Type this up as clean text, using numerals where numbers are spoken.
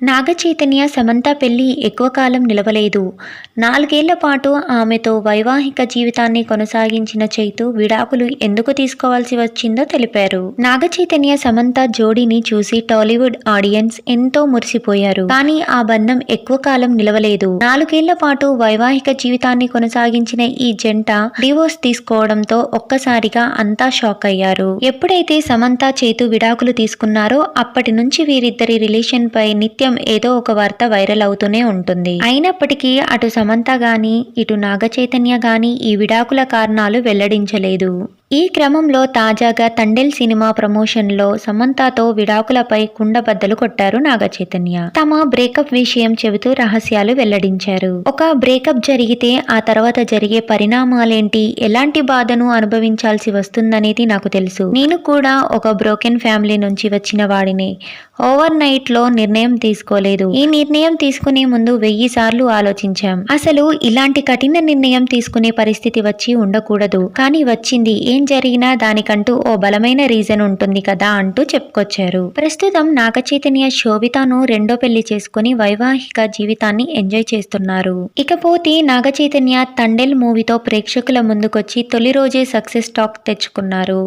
నాగచైతన్య సమంత పెళ్లి ఎక్కువ కాలం నిలవలేదు. 4 ఏళ్ల పాటు ఆమెతో వైవాహిక జీవితాన్ని కొనసాగించిన చైతు విడాకులు ఎందుకు తీసుకోవాల్సి వచ్చిందో తెలిపారు. నాగచైతన్య సమంత జోడీని చూసి టాలీవుడ్ ఆడియన్స్ ఎంతో మురిసిపోయారు. కానీ ఆ బంధం ఎక్కువ కాలం నిలవలేదు. 4 ఏళ్ల పాటు వైవాహిక జీవితాన్ని కొనసాగించిన ఈ జంట డివోర్స్ తీసుకోవడంతో ఒక్కసారిగా అంతా షాక్ అయ్యారు. ఎప్పుడైతే సమంత చైతు విడాకులు తీసుకున్నారో అప్పటి నుంచి వీరిద్దరి రిలేషన్ పై నిత్యం ఏదో ఒక వార్త వైరల్ అవుతూనే ఉంటుంది. అయినప్పటికీ అటు సమంత గాని ఇటు నాగచైతన్య గాని ఈ విడాకుల కారణాలు వెల్లడించలేదు. ఈ క్రమంలో తాజాగా తండేల్ సినిమా ప్రమోషన్ లో సమంతతో విడాకులపై కుండబద్దలు కొట్టారు నాగచైతన్య. తమ బ్రేకప్ విషయం చెబుతూ రహస్యాలు వెల్లడించారు. ఒక బ్రేకప్ జరిగితే ఆ తర్వాత జరిగే పరిణామాలేంటి, ఎలాంటి బాధను అనుభవించాల్సి వస్తుందనేది నాకు తెలుసు. నేను కూడా ఒక బ్రోకెన్ ఫ్యామిలీ నుంచి వచ్చిన వాడినే. ఓవర్ నైట్ లో నిర్ణయం తీసుకోలేదు. ఈ నిర్ణయం తీసుకునే ముందు 1000 సార్లు ఆలోచించాం. అసలు ఇలాంటి కఠిన నిర్ణయం తీసుకునే పరిస్థితి వచ్చి ఉండకూడదు, కానీ వచ్చింది. ఏం జరిగినా దానికంటూ ఓ బలమైన రీజన్ ఉంటుంది కదా అంటూ చెప్పుకొచ్చారు. ప్రస్తుతం నాగచైతన్య శోభితను రెండో పెళ్లి చేసుకుని వైవాహిక జీవితాన్ని ఎంజాయ్ చేస్తున్నారు. ఇకపోతే నాగచైతన్య తండేల్ మూవీతో ప్రేక్షకుల ముందుకొచ్చి తొలి రోజే సక్సెస్ టాక్ తెచ్చుకున్నారు.